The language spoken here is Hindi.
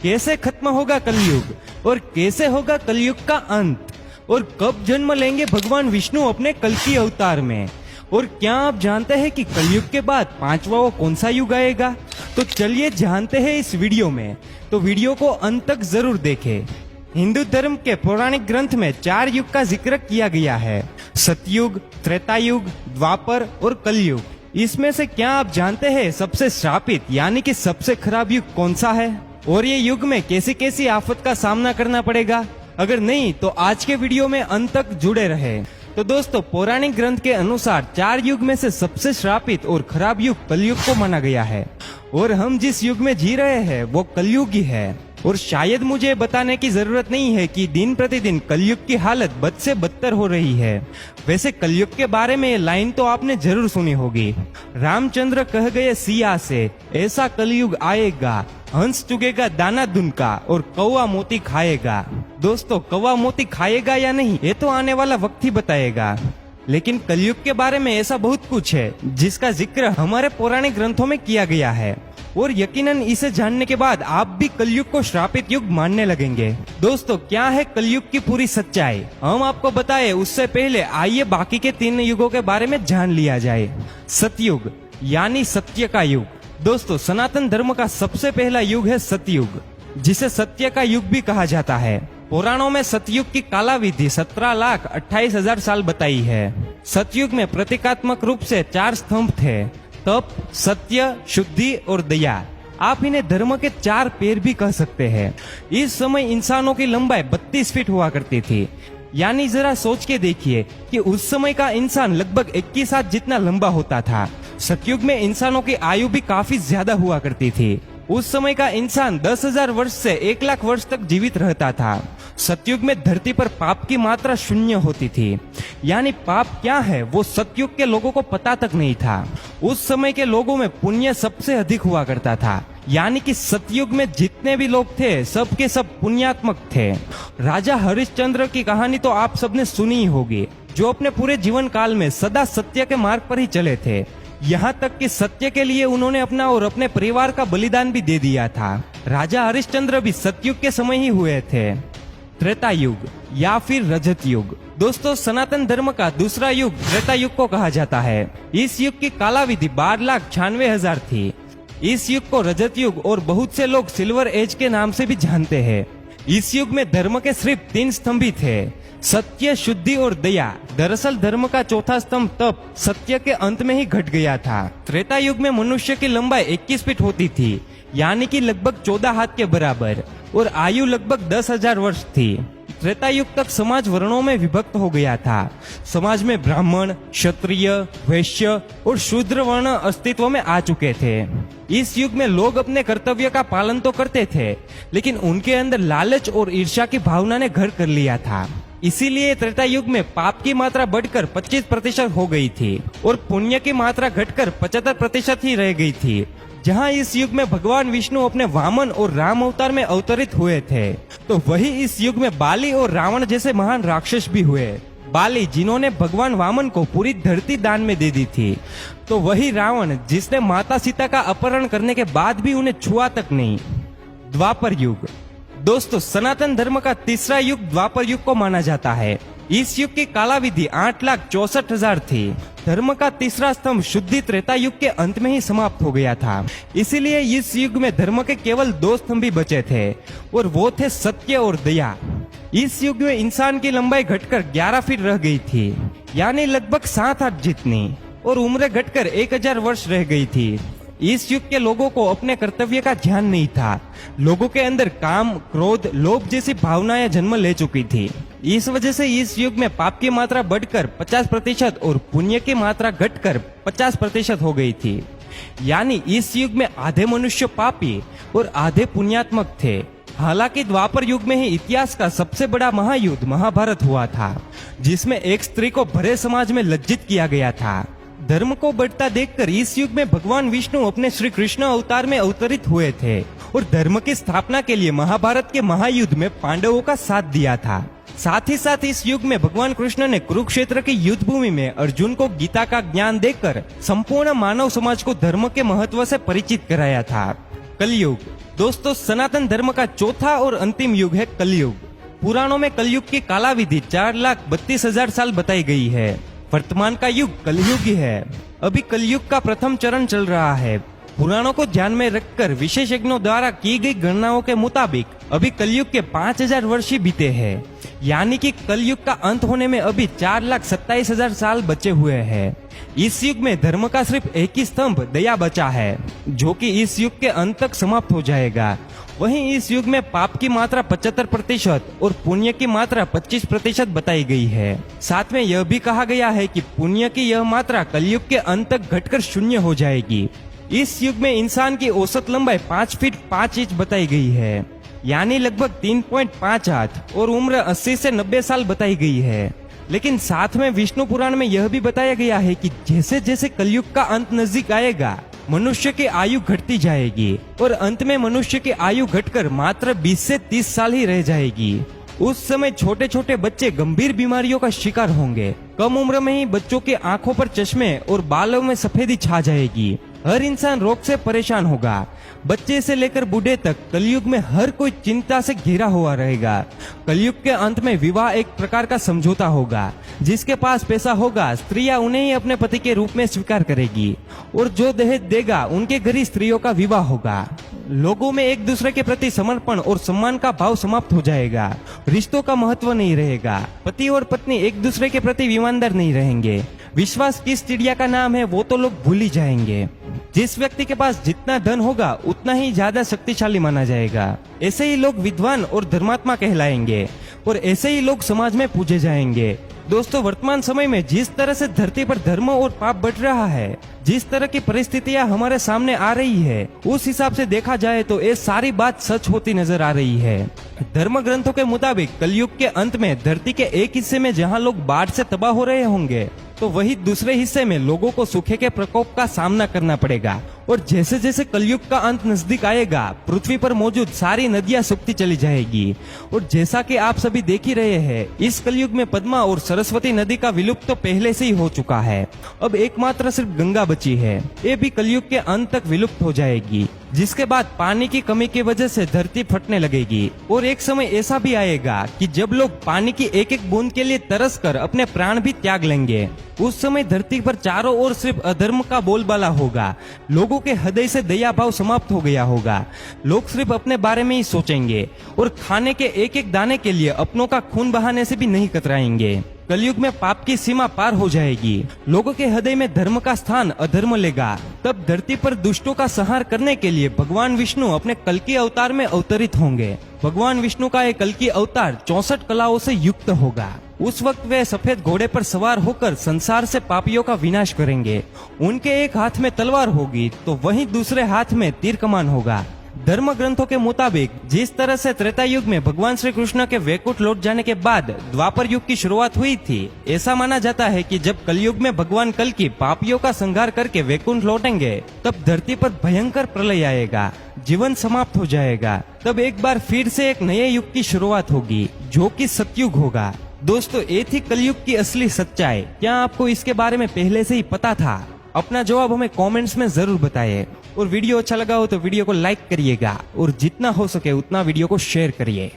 कैसे खत्म होगा कलयुग और कैसे होगा कलयुग का अंत, और कब जन्म लेंगे भगवान विष्णु अपने कल की अवतार में, और क्या आप जानते हैं कि कलयुग के बाद पांचवा वो कौन सा युग आएगा? तो चलिए जानते हैं इस वीडियो में, तो वीडियो को अंत तक जरूर देखें। हिंदू धर्म के पौराणिक ग्रंथ में 4 युग का जिक्र किया गया है, सतयुग, त्रेतायुग, द्वापर और कलयुग। इसमें से क्या आप जानते हैं सबसे श्रापित यानी कि सबसे खराब युग कौन सा है, और ये युग में कैसी कैसी आफत का सामना करना पड़ेगा? अगर नहीं तो आज के वीडियो में अंत तक जुड़े रहे। तो दोस्तों, पौराणिक ग्रंथ के अनुसार 4 युग में से सबसे श्रापित और खराब युग कलयुग को माना गया है, और हम जिस युग में जी रहे हैं वो कलयुग ही है। और शायद मुझे बताने की जरूरत नहीं है कि दिन प्रतिदिन कलयुग की हालत बद से बदतर हो रही है। वैसे कलयुग के बारे में ये लाइन तो आपने जरूर सुनी होगी, रामचंद्र कह गए सिया से, ऐसा कलयुग आएगा, हंस चुगेगा दाना दुनका और कौवा मोती खाएगा। दोस्तों, कौवा मोती खाएगा या नहीं ये तो आने वाला वक्त ही बताएगा, लेकिन कलयुग के बारे में ऐसा बहुत कुछ है जिसका जिक्र हमारे पौराणिक ग्रंथों में किया गया है, और यकीनन इसे जानने के बाद आप भी कलयुग को श्रापित युग मानने लगेंगे। दोस्तों, क्या है कलयुग की पूरी सच्चाई, हम आपको बताए उससे पहले आइए बाकी के 3 युगों के बारे में जान लिया जाए। सतयुग यानी सत्य का युग। दोस्तों, सनातन धर्म का सबसे पहला युग है सतयुग, जिसे सत्य का युग भी कहा जाता है। पुराणों में सतयुग की कालाविधि 17,28,000 साल बताई है। सतयुग में प्रतीकात्मक रूप से 4 स्तंभ थे, तप, सत्य, शुद्धि और दया। आप इन्हें धर्म के 4 पैर भी कह सकते हैं। इस समय इंसानों की लंबाई 32 फीट हुआ करती थी, यानी जरा सोच के देखिए कि उस समय का इंसान लगभग 21 हाथ जितना लंबा होता था। सतयुग में इंसानों की आयु भी काफी ज्यादा हुआ करती थी। उस समय का इंसान 10,000 वर्ष से 1,00,000 वर्ष तक जीवित रहता था। सतयुग में धरती पर पाप की मात्रा शून्य होती थी, यानी पाप क्या है वो सतयुग के लोगों को पता तक नहीं था। उस समय के लोगों में पुण्य सबसे अधिक हुआ करता था, यानी कि सतयुग में जितने भी लोग थे सब के सब पुण्यात्मक थे। राजा हरिश्चंद्र की कहानी तो आप सबने सुनी ही होगी, जो अपने पूरे जीवन काल में सदा सत्य के मार्ग पर ही चले थे। यहाँ तक कि सत्य के लिए उन्होंने अपना और अपने परिवार का बलिदान भी दे दिया था। राजा हरिश्चंद्र भी सतयुग के समय ही हुए थे। त्रेता युग या फिर रजत युग। दोस्तों, सनातन धर्म का दूसरा युग त्रेता युग को कहा जाता है। इस युग की कालाविधि 12,96,000 थी। इस युग को रजत युग और बहुत से लोग सिल्वर एज के नाम से भी जानते हैं। इस युग में धर्म के सिर्फ 3 स्तंभ ही थे, सत्य, शुद्धि और दया। दरअसल धर्म का चौथा स्तंभ तप सत्य के अंत में ही घट गया था। त्रेता युग में मनुष्य की लंबाई 21 फीट होती थी, यानी कि लगभग 14 हाथ के बराबर, और आयु लगभग 10,000 वर्ष थी। त्रेता युग तक समाज वर्णों में विभक्त हो गया था। समाज में ब्राह्मण, क्षत्रिय, वैश्य और शूद्र वर्ण अस्तित्व में आ चुके थे। इस युग में लोग अपने कर्तव्य का पालन तो करते थे, लेकिन उनके अंदर लालच और ईर्ष्या की भावना ने घर कर लिया था। इसीलिए त्रेता युग में पाप की मात्रा बढ़कर 25% हो गई थी और पुण्य की मात्रा घटकर 75% ही रह गई थी। जहां इस युग में भगवान विष्णु अपने वामन और राम अवतार में अवतरित हुए थे, तो वही इस युग में बाली और रावण जैसे महान राक्षस भी हुए। बाली, जिन्होंने भगवान वामन को पूरी धरती दान में दे दी थी, तो वही रावण जिसने माता सीता का अपहरण करने के बाद भी उन्हें छुआ तक नहीं। द्वापर युग। दोस्तों, सनातन धर्म का तीसरा युग द्वापर युग को माना जाता है। इस युग की कालाविधि 8,64,000 थी। धर्म का तीसरा स्तंभ शुद्धि त्रेता युग के अंत में ही समाप्त हो गया था। इसीलिए इस युग में धर्म के केवल 2 स्तंभ ही बचे थे, और वो थे सत्य और दया। इस युग में इंसान की लंबाई घटकर 11 फीट रह गई थी, यानी लगभग 7 हाथ जितनी, और उम्र घटकर 1,000 वर्ष रह गई थी। इस युग के लोगों को अपने कर्तव्य का ध्यान नहीं था। लोगों के अंदर काम, क्रोध, लोभ जैसी भावनाएं जन्म ले चुकी थी। इस वजह से इस युग में पाप की मात्रा बढ़कर 50% और पुण्य की मात्रा घटकर 50% हो गई थी। यानी इस युग में आधे मनुष्य पापी और आधे पुण्यात्मक थे। हालांकि द्वापर युग में ही इतिहास का सबसे बड़ा महायुद्ध महाभारत हुआ था, जिसमें एक स्त्री को भरे समाज में लज्जित किया गया था। धर्म को बढ़ता देखकर इस युग में भगवान विष्णु अपने श्री कृष्ण अवतार में अवतरित हुए थे और धर्म की स्थापना के लिए महाभारत के महायुद्ध में पांडवों का साथ दिया था। साथ ही साथ इस युग में भगवान कृष्ण ने कुरुक्षेत्र की युद्ध भूमि में अर्जुन को गीता का ज्ञान देकर संपूर्ण मानव समाज को धर्म के महत्व से परिचित कराया था। कलयुग। दोस्तों, सनातन धर्म का चौथा और अंतिम युग है कलयुग। पुराणों में कलयुग की कालाविधि 4,32,000 साल बताई गई है। वर्तमान का युग कलयुग ही है। अभी कलयुग का प्रथम चरण चल रहा है। पुराणों को ध्यान में रखकर विशेषज्ञों द्वारा की गई गणनाओं के मुताबिक अभी कलयुग के 5,000 वर्ष ही बीते हैं, यानी कि कलयुग का अंत होने में अभी 4,27,000 साल बचे हुए हैं। इस युग में धर्म का सिर्फ एक ही स्तंभ दया बचा है, जो कि इस युग के अंत तक समाप्त हो जाएगा। वहीं इस युग में पाप की मात्रा 75% और पुण्य की मात्रा 25% बताई गई है। साथ में यह भी कहा गया है कि पुण्य की यह मात्रा कलयुग के अंत तक घटकर शून्य हो जाएगी। इस युग में इंसान की औसत लंबाई 5 फीट 5 इंच बताई गई है, यानी लगभग 3.5 हाथ, और उम्र 80 से 90 साल बताई गई है। लेकिन साथ में विष्णु पुराण में यह भी बताया गया है कि जैसे जैसे कलयुग का अंत नजदीक आएगा, मनुष्य की आयु घटती जाएगी और अंत में मनुष्य की आयु घटकर मात्र 20 से 30 साल ही रह जाएगी। उस समय छोटे छोटे बच्चे गंभीर बीमारियों का शिकार होंगे। कम उम्र में ही बच्चों की आंखों पर चश्मे और बालों में सफेदी छा जाएगी। हर इंसान रोग से परेशान होगा। बच्चे से लेकर बूढ़े तक कलयुग में हर कोई चिंता से घिरा हुआ रहेगा। कलयुग के अंत में विवाह एक प्रकार का समझौता होगा। जिसके पास पैसा होगा, स्त्रियां उन्हें ही अपने पति के रूप में स्वीकार करेगी, और जो दहेज देगा उनके घर ही स्त्रियों का विवाह होगा। लोगों में एक दूसरे के प्रति समर्पण और सम्मान का भाव समाप्त हो जाएगा। रिश्तों का महत्व नहीं रहेगा। पति और पत्नी एक दूसरे के प्रति ईमानदार नहीं रहेंगे। विश्वास किस चिड़िया का नाम है वो तो लोग भूल ही जाएंगे। जिस व्यक्ति के पास जितना धन होगा उतना ही ज्यादा शक्तिशाली माना जाएगा। ऐसे ही लोग विद्वान और धर्मात्मा कहलाएंगे, और ऐसे ही लोग समाज में पूजे जाएंगे। दोस्तों, वर्तमान समय में जिस तरह से धरती पर धर्म और पाप बढ़ रहा है, जिस तरह की परिस्थितियां हमारे सामने आ रही है, उस हिसाब से देखा जाए तो ये सारी बात सच होती नजर आ रही है। धर्म ग्रंथों के मुताबिक कलयुग के अंत में धरती के एक हिस्से में जहां लोग बाढ़ से तबाह हो रहे होंगे, तो वही दूसरे हिस्से में लोगों को सूखे के प्रकोप का सामना करना पड़ेगा। और जैसे जैसे कलयुग का अंत नजदीक आएगा, पृथ्वी पर मौजूद सारी नदियां सूखती चली जाएगी। और जैसा कि आप सभी देख ही रहे हैं, इस कलयुग में पद्मा और सरस्वती नदी का विलुप्त तो पहले से ही हो चुका है। अब एकमात्र सिर्फ गंगा बची है। ये भी कलयुग के अंत तक विलुप्त हो जाएगी, जिसके बाद पानी की कमी की वजह से धरती फटने लगेगी। और एक समय ऐसा भी आएगा कि जब लोग पानी की एक एक बूंद के लिए तरस कर अपने प्राण भी त्याग लेंगे। उस समय धरती पर चारों ओर सिर्फ अधर्म का बोलबाला होगा। लोगों के हृदय से दया भाव समाप्त हो गया होगा। लोग सिर्फ अपने बारे में ही सोचेंगे और खाने के एक एक दाने के लिए अपनों का खून बहाने से भी नहीं कतराएंगे। कलयुग में पाप की सीमा पार हो जाएगी। लोगों के हृदय में धर्म का स्थान अधर्म लेगा। तब धरती पर दुष्टों का संहार करने के लिए भगवान विष्णु अपने कल्कि अवतार में अवतरित होंगे। भगवान विष्णु का एक कल्कि अवतार 64 कलाओं से युक्त होगा। उस वक्त वे सफेद घोड़े पर सवार होकर संसार से पापियों का विनाश करेंगे। उनके एक हाथ में तलवार होगी तो वहीं दूसरे हाथ में तीर कमान होगा। धर्म ग्रंथों के मुताबिक जिस तरह से त्रेता युग में भगवान श्री कृष्ण के वैकुंठ लौट जाने के बाद द्वापर युग की शुरुआत हुई थी, ऐसा माना जाता है कि जब कलयुग में भगवान कल्कि पापियों का संहार करके वैकुंठ लौटेंगे, तब धरती पर भयंकर प्रलय आएगा, जीवन समाप्त हो जाएगा। तब एक बार फिर से एक नए युग की शुरुआत होगी, जो कि सतयुग होगा। दोस्तों, ये थी कलयुग की असली सच्चाई। क्या आपको इसके बारे में पहले से ही पता था? अपना जवाब हमें कमेंट्स में जरूर बताइए। और वीडियो अच्छा लगा हो तो वीडियो को लाइक करिएगा, और जितना हो सके उतना वीडियो को शेयर करिए।